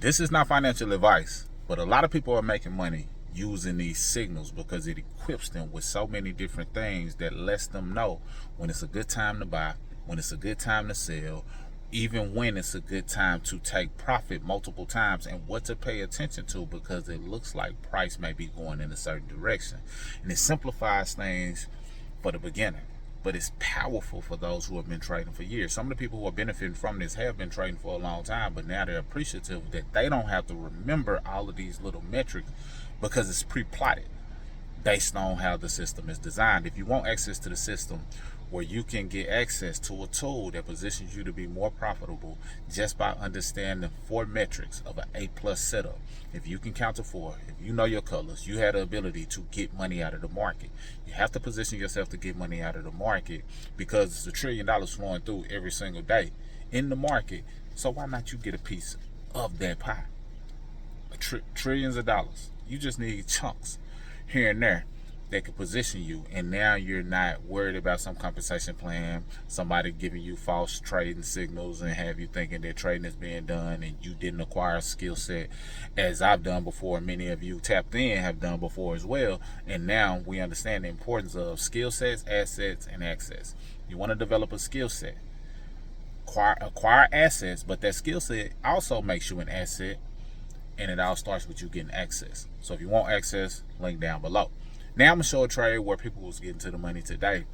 This is not financial advice, but a lot of people are making money using these signals because it equips them with so many different things that lets them know when it's a good time to buy, when it's a good time to sell, even when it's a good time to take profit multiple times, and what to pay attention to because it looks like price may be going in a certain direction. And it simplifies things for the beginner, but it's powerful for those who have been trading for years. Some of the people who are benefiting from this have been trading for a long time, but now they're appreciative that they don't have to remember all of these little metrics because it's pre-plotted based on how the system is designed. If you want access to the system where you can get access to a tool that positions you to be more profitable just by understanding 4 metrics of an A+ setup. If you can count to 4, if you know your colors, you have the ability to get money out of the market. You have to position yourself to get money out of the market because it's $1 trillion flowing through every single day in the market. So why not you get a piece of that pie? Trillions of dollars. You just need chunks here and there that could position you, and now you're not worried about some compensation plan, somebody giving you false trading signals and have you thinking that trading is being done and you didn't acquire a skill set, as I've done before, many of you tapped in have done before as well. And now we understand the importance of skill sets, assets, and access. You want to develop a skill set, acquire assets, but that skill set also makes you an asset, and it all starts with you getting access. So if you want access, link down below. Now I'm gonna show a trade where people was getting to the money today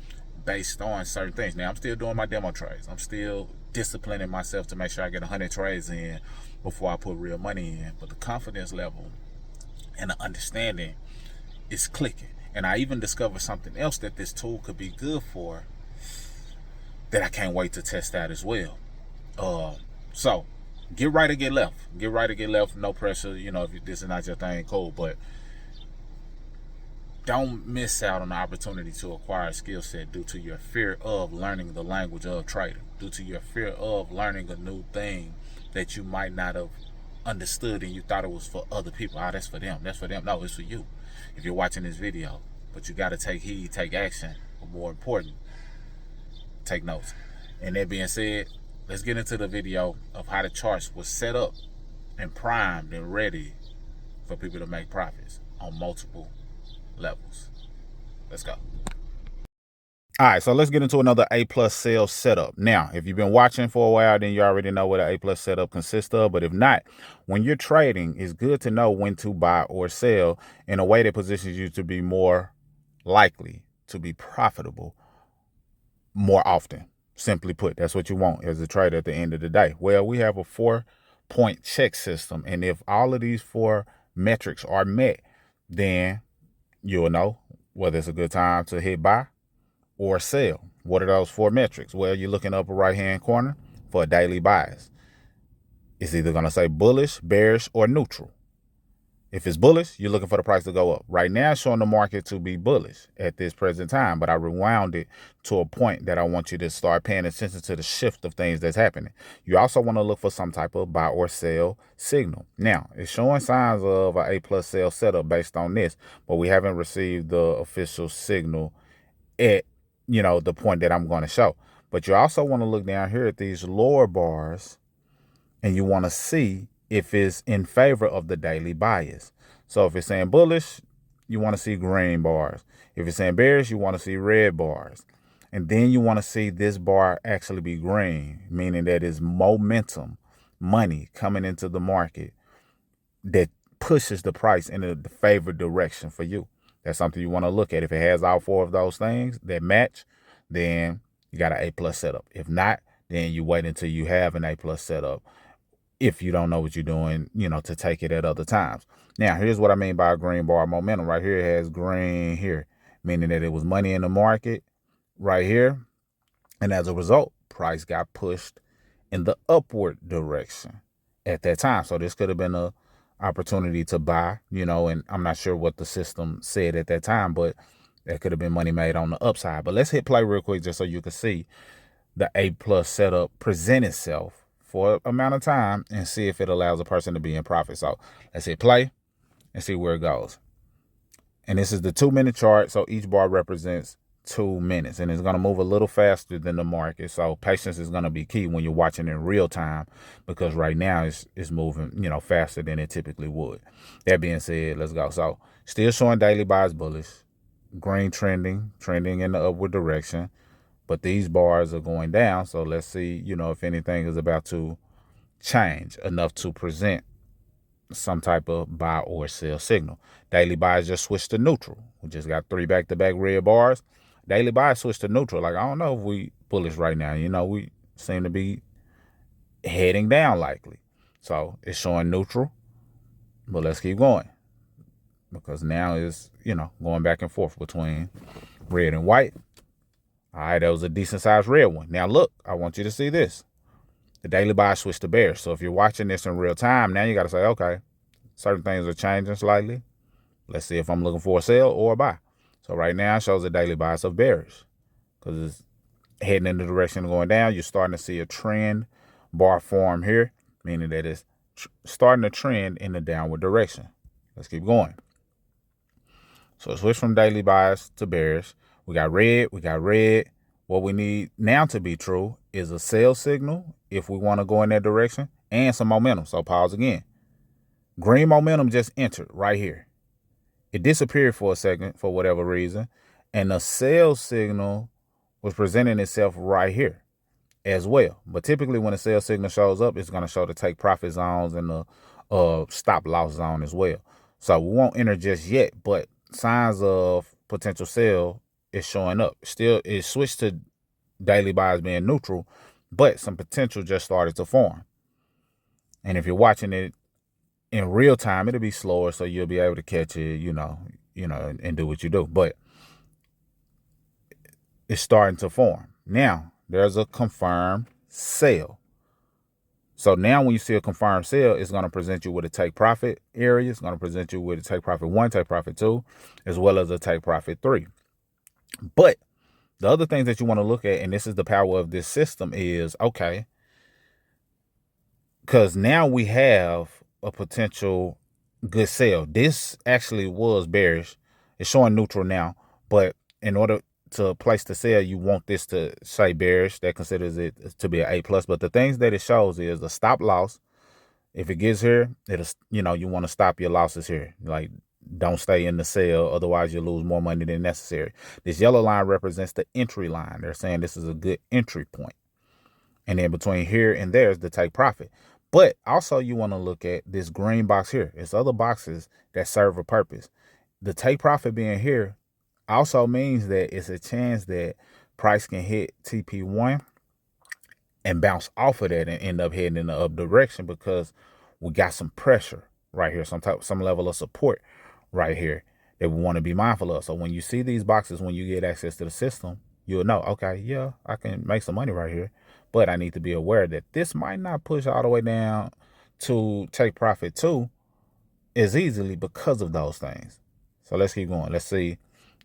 based on certain things. Now I'm still doing my demo trades. I'm still disciplining myself to make sure I get 100 trades in before I put real money in. But the confidence level and the understanding is clicking. And I even discovered something else that this tool could be good for that I can't wait to test out as well. So get right or get left. Get right or get left. No pressure. You know, if this is not your thing, cool. But don't miss out on the opportunity to acquire a skill set due to your fear of learning the language of trading, due to your fear of learning a new thing that you might not have understood and you thought it was for other people. That's for them. That's for them. No, it's for you. If you're watching this video, but you got to take heed, take action, but more important, take notes. And that being said, let's get into the video of how the charts was set up and primed and ready for people to make profits on multiple levels. Let's go. All right, so let's get into another A+ sales setup. Now, if you've been watching for a while, then you already know what an A+ setup consists of. But if not, when you're trading, it's good to know when to buy or sell in a way that positions you to be more likely to be profitable more often. Simply put, that's what you want as a trader at the end of the day. Well, we have a 4-point check system, and if all of these 4 metrics are met, then you'll know whether it's a good time to hit buy or sell. What are those 4 metrics? Well, you're looking upper right hand corner for a daily bias. It's either going to say bullish, bearish, or neutral. If it's bullish, you're looking for the price to go up. Right now, it's showing the market to be bullish at this present time, but I rewound it to a point that I want you to start paying attention to the shift of things that's happening. You also want to look for some type of buy or sell signal. Now, it's showing signs of an A+ sell setup based on this, but we haven't received the official signal at, the point that I'm going to show. But you also want to look down here at these lower bars, and you want to see if it's in favor of the daily bias. So if it's saying bullish, you want to see green bars. If it's saying bearish, you want to see red bars. And then you want to see this bar actually be green, meaning that it's momentum, money coming into the market that pushes the price in the favored direction for you. That's something you want to look at. If it has all 4 of those things that match, then you got an A+ setup. If not, then you wait until you have an A+ setup, if you don't know what you're doing, to take it at other times. Now, here's what I mean by a green bar momentum. Right here, it has green here, meaning that it was money in the market right here. And as a result, price got pushed in the upward direction at that time. So this could have been a opportunity to buy, and I'm not sure what the system said at that time, but that could have been money made on the upside. But let's hit play real quick just so you can see the A+ setup present itself for an amount of time and see if it allows a person to be in profit. So let's hit play and see where it goes. And this is the 2-minute chart. So each bar represents 2 minutes, and it's going to move a little faster than the market. So patience is going to be key when you're watching in real time, because right now it's moving, faster than it typically would. That being said, let's go. So still showing daily buys bullish, green trending in the upward direction, but these bars are going down. So let's see, if anything is about to change enough to present some type of buy or sell signal. Daily buys just switched to neutral. We just got 3 back-to-back red bars. Daily buys switched to neutral. Like, I don't know if we bullish right now. We seem to be heading down likely. So it's showing neutral, but let's keep going, because now it's, going back and forth between red and white. All right, that was a decent sized red one. Now look, I want you to see this. The daily buy switched to bearish. So if you're watching this in real time, now you got to say, okay, certain things are changing slightly. Let's see if I'm looking for a sell or a buy. So right now it shows a daily bias of bearish, because it's heading in the direction of going down. You're starting to see a trend bar form here, meaning that it's starting to trend in the downward direction. Let's keep going. So switch from daily bias to bearish. We got red. What we need now to be true is a sell signal if we want to go in that direction, and some momentum. So pause again. Green momentum just entered right here. It disappeared for a second for whatever reason, and the sell signal was presenting itself right here as well. But typically when a sell signal shows up, it's going to show the take profit zones and the stop loss zone as well. So we won't enter just yet, but signs of potential sell is showing up. Still, it switched to daily buys being neutral, but some potential just started to form. And if you're watching it in real time, it'll be slower, so you'll be able to catch it, and do what you do. But it's starting to form. Now, there's a confirmed sell. So now when you see a confirmed sell, it's going to present you with a take profit area. It's going to present you with a take profit 1, take profit 2, as well as a take profit 3. But the other things that you want to look at, and this is the power of this system, is, okay, because now we have a potential good sell. This actually was bearish. It's showing neutral now, but in order to place the sell, you want this to say bearish. That considers it to be an A+. But the things that it shows is a stop loss. If it gets here, it'll, you want to stop your losses here. Like, don't stay in the sell, otherwise you'll lose more money than necessary. This yellow line represents the entry line. They're saying this is a good entry point. And then between here and there is the take profit. But also you want to look at this green box here. It's other boxes that serve a purpose. The take profit being here also means that it's a chance that price can hit TP1 and bounce off of that and end up heading in the up direction, because we got some pressure right here, some level of support right here that we want to be mindful of. So when you see these boxes, when you get access to the system, you'll know, okay, yeah, I can make some money right here, but I need to be aware that this might not push all the way down to take profit 2 as easily because of those things. So let's keep going. Let's see,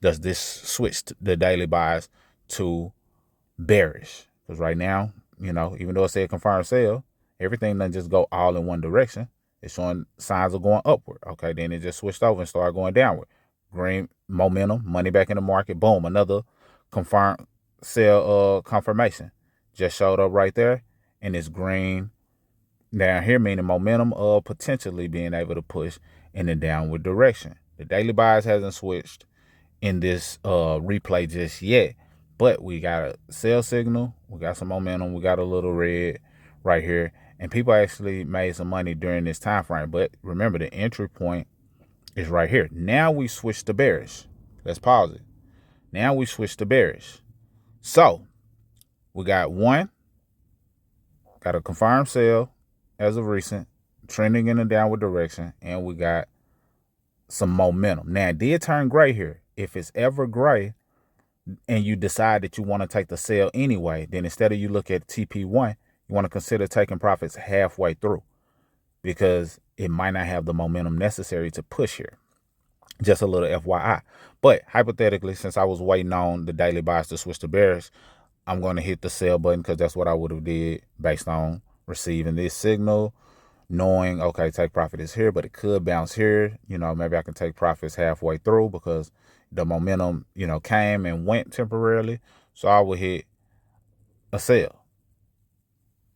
does this switch the daily buys to bearish? Because right now, even though it said confirmed sell, everything doesn't just go all in one direction. It's showing signs of going upward. Okay, then it just switched over and started going downward. Green momentum, money back in the market. Boom, another confirmed sell confirmation just showed up right there, and it's green down here, meaning momentum of potentially being able to push in the downward direction. The daily buys hasn't switched in this replay just yet, but we got a sell signal, we got some momentum, we got a little red right here, and people actually made some money during this time frame. But remember, the entry point is right here. Now we switch to bearish. Let's pause it. Now we switch to bearish. So we got a confirmed sell as of recent, trending in a downward direction, and we got some momentum. Now, it did turn gray here. If it's ever gray and you decide that you want to take the sell anyway, then instead of you look at TP1, you want to consider taking profits halfway through, because it might not have the momentum necessary to push here. Just a little FYI. But hypothetically, since I was waiting on the daily buys to switch to bearish, I'm going to hit the sell button, because that's what I would have did based on receiving this signal. knowing, okay, take profit is here, but it could bounce here. You know, maybe I can take profits halfway through because the momentum, you know, came and went temporarily. So I would hit a sell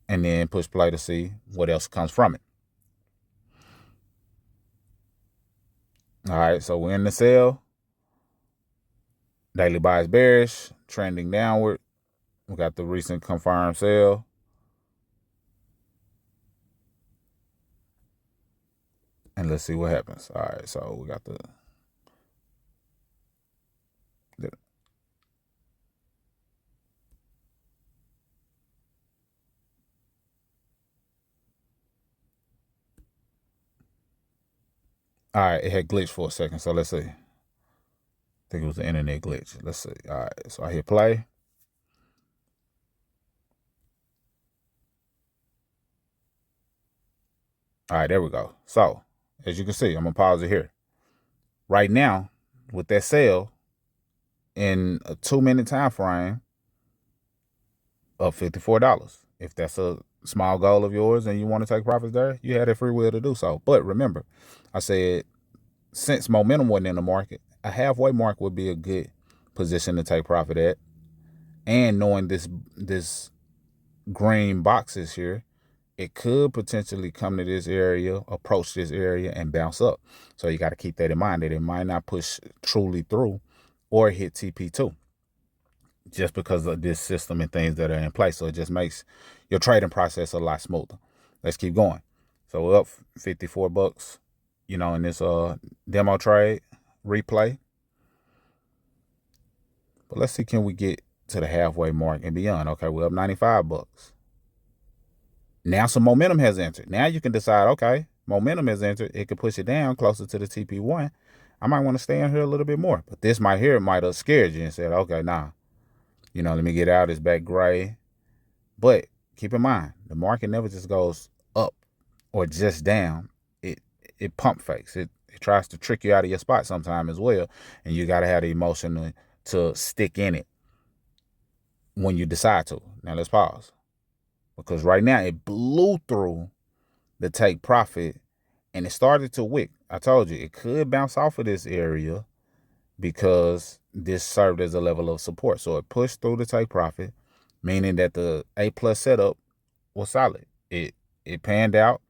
and then push play to see what else comes from it. All right, so we're in the sell. Daily buy is bearish, trending downward. We got the recent confirmed sell. And let's see what happens. All right, so we got the all right, it had glitched for a second, so let's see. I think it was the internet glitch. Let's see. All right, so I hit play. All right, there we go. So, as you can see, I'm going to pause it here. Right now, with that sale, in a 2-minute time frame, up $54. If that's a small goal of yours and you want to take profits there, you had a free will to do so. But remember, I said, since momentum wasn't in the market, a halfway mark would be a good position to take profit at. And knowing this green boxes here, it could potentially come to this area, approach this area, and bounce up. So you got to keep that in mind, that it might not push truly through or hit TP2 just because of this system and things that are in place. So it just makes your trading process a lot smoother. Let's keep going. So we're up $54, you know, in this demo trade replay. But let's see, can we get to the halfway mark and beyond? Okay, we're up $95. Now some momentum has entered. Now you can decide, okay, momentum has entered. It could push it down closer to the TP1. I might want to stay in here a little bit more. But this might have scared you and said, okay, nah, you know, let me get out. It's back gray. But keep in mind, the market never just goes up or just down. It pump fakes. It tries to trick you out of your spot sometime as well. And you got to have the emotion to stick in it when you decide to. Now let's pause. Because right now it blew through the take profit and it started to wick. I told you it could bounce off of this area because this served as a level of support. So it pushed through the take profit, meaning that the A+ setup was solid. It panned out.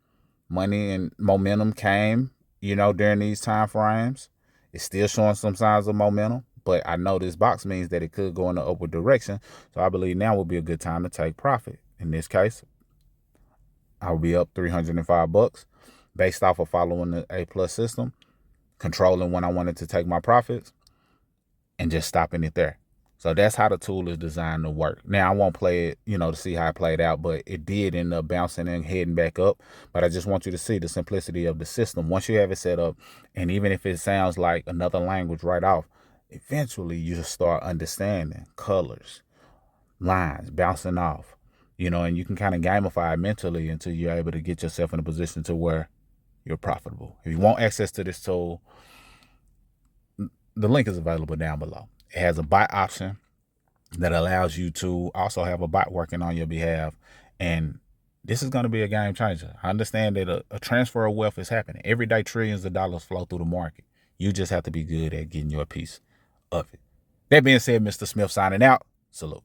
Money and momentum came, you know, during these time frames. It's still showing some signs of momentum, but I know this box means that it could go in the upward direction. So I believe now would be a good time to take profit. In this case, I'll be up $305 based off of following the A+ system, controlling when I wanted to take my profits, and just stopping it there. So that's how the tool is designed to work. Now, I won't play it, you know, to see how it played out, but it did end up bouncing and heading back up. But I just want you to see the simplicity of the system. Once you have it set up, and even if it sounds like another language right off, eventually you just start understanding colors, lines, bouncing off, you know, and you can kind of gamify it mentally until you're able to get yourself in a position to where you're profitable. If you want access to this tool, the link is available down below. It has a bot option that allows you to also have a bot working on your behalf. And this is going to be a game changer. I understand that a transfer of wealth is happening. Every day, trillions of dollars flow through the market. You just have to be good at getting your piece of it. That being said, Mr. Smith signing out. Salute.